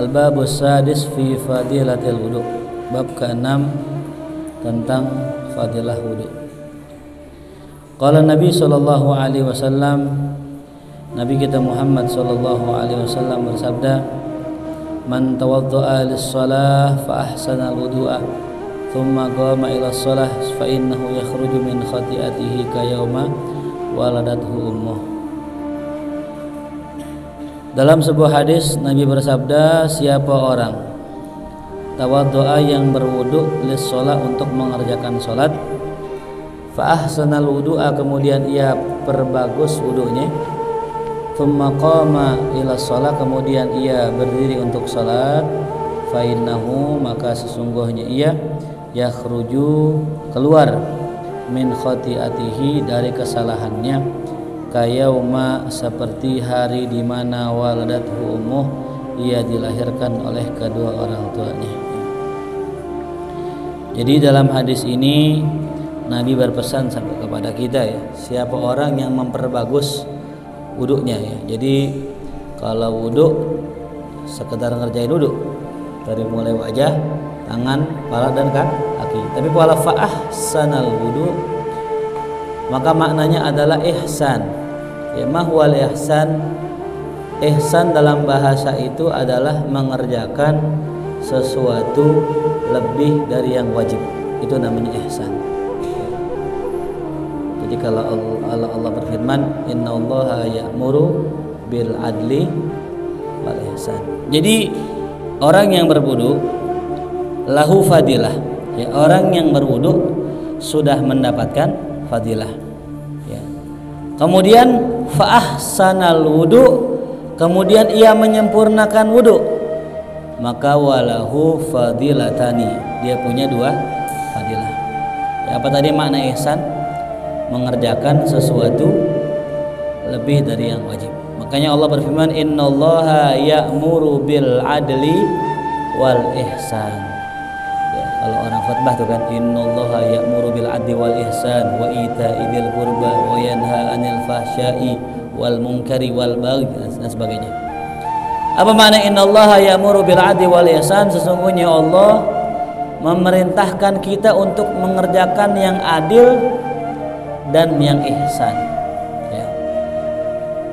Al-babus sadis fi fadilatil wudu. Bab ke-6 tentang fadilah wudu. Qala Nabi sallallahu alaihi wasallam, Nabi kita Muhammad sallallahu alaihi wasallam bersabda, "Man tawadda'a lis-shalah fa ahsana al-wudu'a, thumma qama ila shalah fa innahu yakhruju min khati'atihi ka yauma waladathu ummuh." Dalam sebuah hadis Nabi bersabda, siapa orang tawaddu'a yang berwudu lis-shalah untuk mengerjakan salat, fa ahsanal wudu'a kemudian ia perbagus wudunya, thumma qama ila shalah kemudian ia berdiri untuk salat, fa innahu maka sesungguhnya ia yakhruju keluar min khati'atihi dari kesalahannya, kayauma seperti hari di mana waladathu ummuh ia dilahirkan oleh kedua orang tuanya. Jadi dalam hadis ini Nabi berpesan sampai kepada kita ya, siapa orang yang memperbagus wudunya ya. Jadi kalau wudu sekedar ngerjain wudu dari mulai wajah, tangan, kepala dan kaki. Tapi kalau fa'ahsanal wudu maka maknanya adalah ihsan. Ya, mahwal ihsan. Ihsan dalam bahasa itu adalah mengerjakan sesuatu lebih dari yang wajib. Itu namanya ihsan. Jadi kalau Allah berfirman, innallaha ya'muru bil adli wal ihsan. Jadi orang yang berwudu lahu fadilah. Ya, orang yang berwudu sudah mendapatkan fadilah. Ya. Kemudian fa'ahsanal wudu, kemudian ia menyempurnakan wudu, maka walahu fadilatani, dia punya dua fadilah. Ya, apa tadi makna ihsan? Mengerjakan sesuatu lebih dari yang wajib. Makanya Allah berfirman, innallaha ya'muru bil adli wal ihsan. Kalau orang khutbah tuh kan, innallaha ya'muru bil adli wal ihsan wa ita'i dzil qurba wa yanha 'anil fahsya'i wal munkari wal baghi dan sebagainya. Apa makna innallaha ya'muru bil adli wal ihsan? Sesungguhnya Allah memerintahkan kita untuk mengerjakan yang adil dan yang ihsan. Ya.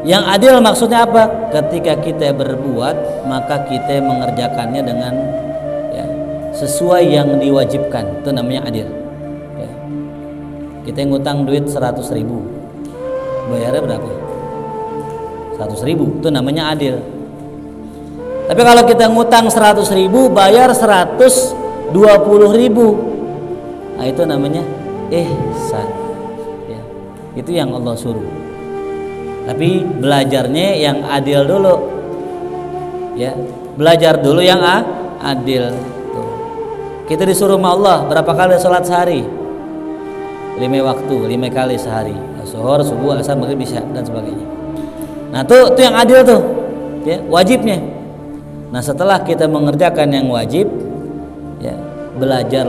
Yang adil maksudnya apa? Ketika kita berbuat maka kita mengerjakannya dengan sesuai yang diwajibkan, itu namanya adil. Ya. Kita ngutang duit 100.000, bayarnya berapa? 100.000, itu namanya adil. Tapi kalau kita ngutang 100.000, bayar 120.000, nah itu namanya ihsan. Ya. Itu yang Allah suruh. Tapi belajarnya yang adil dulu. Ya, belajar dulu yang adil. Kita disuruh sama Allah berapa kali sholat sehari? 5 waktu, 5 kali sehari. Zuhur, subuh, asar, maghrib, isya dan sebagainya. Nah, itu yang adil tuh, ya, wajibnya. Nah, setelah kita mengerjakan yang wajib, ya, belajar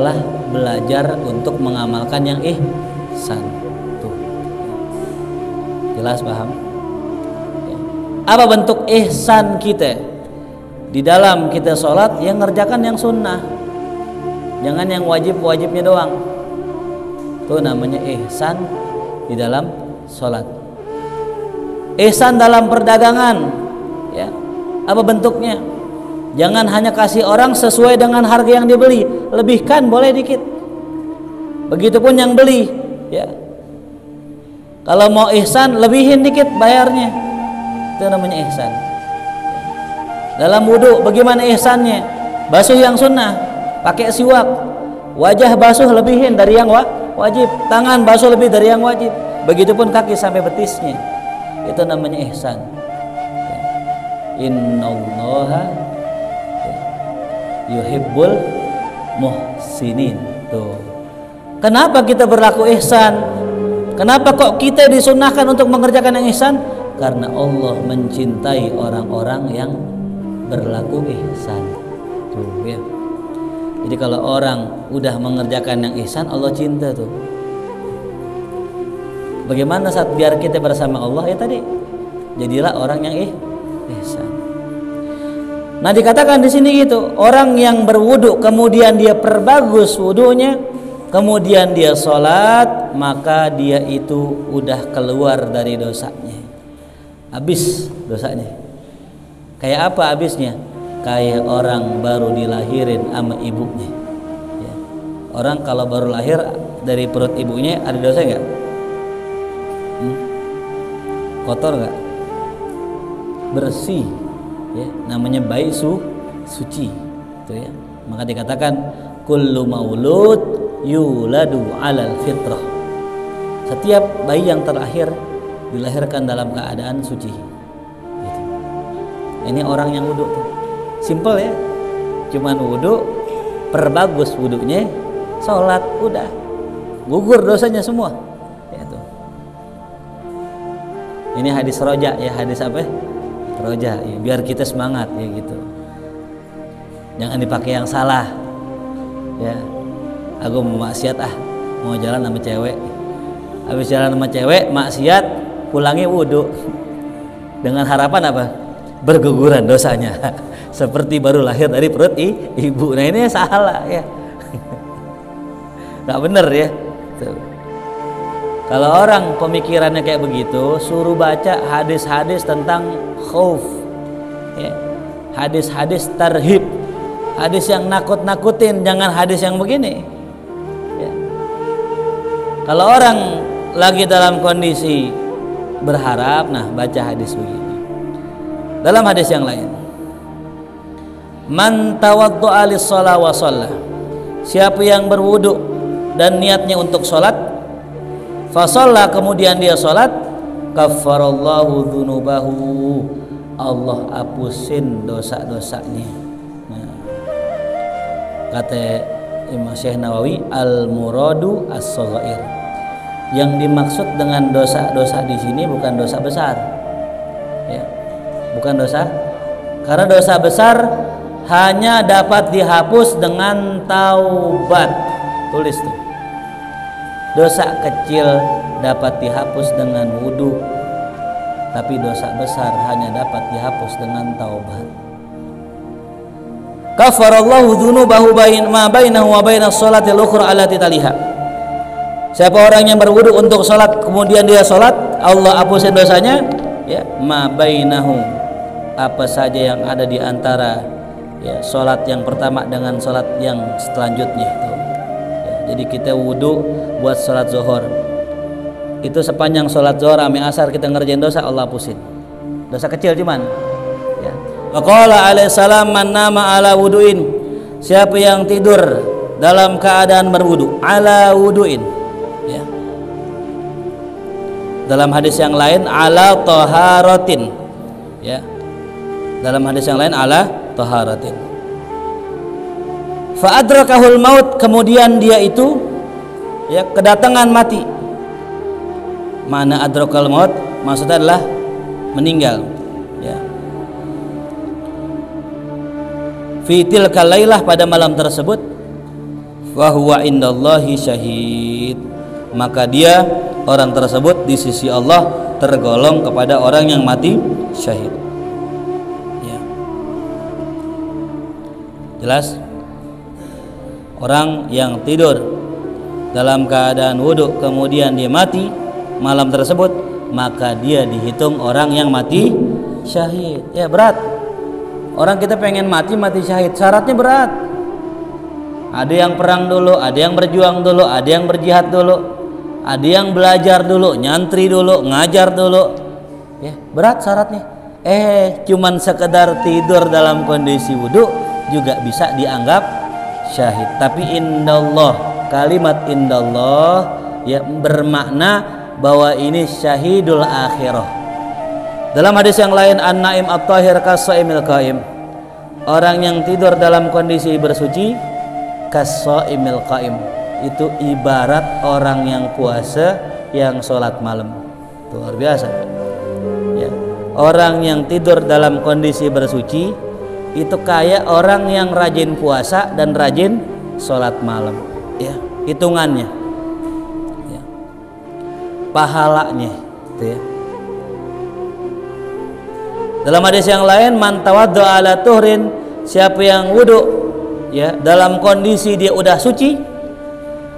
untuk mengamalkan yang ihsan. Tuh. Jelas paham? Ya. Apa bentuk ihsan kita? Di dalam kita sholat yang ngerjakan yang sunnah. Jangan yang wajib-wajibnya doang. Itu namanya ihsan di dalam sholat. Ihsan dalam perdagangan, ya. Apa bentuknya? Jangan hanya kasih orang sesuai dengan harga yang dibeli, lebihkan boleh dikit. Begitupun yang beli, ya. Kalau mau ihsan, lebihin dikit bayarnya. Itu namanya ihsan. Dalam wudu, bagaimana ihsannya? Basuh yang sunnah. Pakai siwak, wajah basuh lebihin dari yang wajib, tangan basuh lebih dari yang wajib, begitupun kaki sampai betisnya. Itu namanya ihsan. Innallaha yuhibbul muhsinin. Tuh. Kenapa kita berlaku ihsan? Kenapa kok kita disunahkan untuk mengerjakan yang ihsan? Karena Allah mencintai orang-orang yang berlaku ihsan. Tuh ya. Jadi kalau orang udah mengerjakan yang ihsan, Allah cinta tuh. Bagaimana saat biar kita bersama Allah? Ya tadi, jadilah orang yang ihsan. Nah, dikatakan di sini gitu, orang yang berwudu kemudian dia perbagus wudunya, kemudian dia sholat, maka dia itu udah keluar dari dosanya, habis dosanya. Kayak apa habisnya? Kayak orang baru dilahirin sama ibunya ya. Orang kalau baru lahir dari perut ibunya ada dosa nggak? Kotor nggak? Bersih ya, namanya bayi suci itu ya. Maka dikatakan kullu maulud yuladu alal fitrah. Setiap bayi yang terlahir dilahirkan dalam keadaan suci gitu. Ini orang yang wudu tuh simple ya, cuman wudu, perbagus wudunya, sholat, udah gugur dosanya semua ya, tuh. Ini hadis roja ya, hadis apa? Roja ya, biar kita semangat ya gitu. Jangan dipakai yang salah ya. Aku mau maksiat mau jalan sama cewek, habis jalan sama cewek maksiat, pulangi wudu dengan harapan apa? Berguguran dosanya seperti baru lahir dari perut ibu. Nah, ini salah ya. Nggak bener ya tuh. Kalau orang pemikirannya kayak begitu, suruh baca hadis-hadis tentang khauf ya. Hadis-hadis tarhib, hadis yang nakut-nakutin, jangan hadis yang begini ya. Kalau orang lagi dalam kondisi berharap, nah baca hadis begini. Dalam hadis yang lain, man tawaddu'a lis-shalah wa shalla, siapa yang berwudu dan niatnya untuk sholat, fa shalla kemudian dia sholat, kaffarallahu dzunubahu, Allah hapusin dosa-dosanya. Nah, kata Imam Syekh Nawawi, al muradu as-shaghair, yang dimaksud dengan dosa-dosa di sini bukan dosa besar ya, bukan dosa, karena dosa besar hanya dapat dihapus dengan taubat. Tulis tuh, dosa kecil dapat dihapus dengan wudu, tapi dosa besar hanya dapat dihapus dengan taubat. Kafarallahu dzunubahu ma bainahu wa bainas sholati al-ukhra allati taliha. Siapa orang yang berwudu untuk sholat kemudian dia sholat, Allah hapusin dosanya ya, ma bainahu, apa saja yang ada di antara ya sholat yang pertama dengan sholat yang selanjutnya itu ya. Jadi kita wudu buat sholat zuhur, itu sepanjang sholat zuhur sampai asar kita ngerjain dosa, Allah hapusin. Dosa kecil cuman ya. Wa qala alaihi salam man nama ala wuduin, siapa yang tidur dalam keadaan berwudu, ala wuduin ya. Dalam hadis yang lain ala taharatin ya. Dalam hadis yang lain ala taharatin. Fa adrakahul maut, kemudian dia itu ya kedatangan mati. Mana adrakal maut? Maksudnya adalah meninggal ya. Fi tilkal lailah, pada malam tersebut, fa huwa indallahi syahid, maka dia orang tersebut di sisi Allah tergolong kepada orang yang mati syahid. Jelas? Orang yang tidur dalam keadaan wudu kemudian dia mati malam tersebut, maka dia dihitung orang yang mati syahid. Ya berat. Orang kita pengen mati syahid, syaratnya berat. Ada yang perang dulu, ada yang berjuang dulu, ada yang berjihad dulu, ada yang belajar dulu, nyantri dulu, ngajar dulu. Ya, berat syaratnya. Cuman sekedar tidur dalam kondisi wudu juga bisa dianggap syahid. Tapi indallah, kalimat indallah ya bermakna bahwa ini syahidul akhirah. Dalam hadis yang lain, an-naim at-tahir kas-shaimil qaim, orang yang tidur dalam kondisi bersuci kas-shaimil qaim, itu ibarat orang yang puasa yang sholat malam. Luar biasa ya. Orang yang tidur dalam kondisi bersuci itu kayak orang yang rajin puasa dan rajin sholat malam ya, hitungannya ya, pahalanya itu ya. Dalam hadis yang lain, man tawadda ala tuhrin, siapa yang wudu ya dalam kondisi dia udah suci,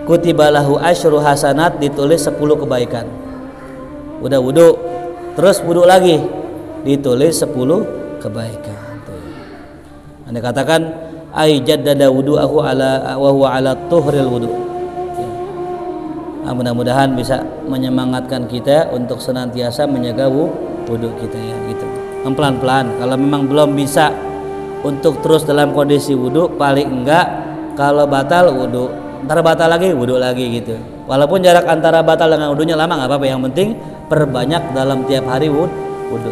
kutibalahu asyru hasanat, ditulis 10 kebaikan. Udah wudu terus wudu lagi, ditulis 10 kebaikan. Anda katakan ai jaddada wudu'ahu ala wa huwa ala tuhril wudu. Nah, mudah-mudahan bisa menyemangatkan kita untuk senantiasa menjaga wudu kita ya gitu. Pelan-pelan, kalau memang belum bisa untuk terus dalam kondisi wudu, paling enggak kalau batal wudu, ntar batal lagi wudu lagi gitu. Walaupun jarak antara batal dengan wudunya lama nggak apa-apa, yang penting perbanyak dalam tiap hari wudu.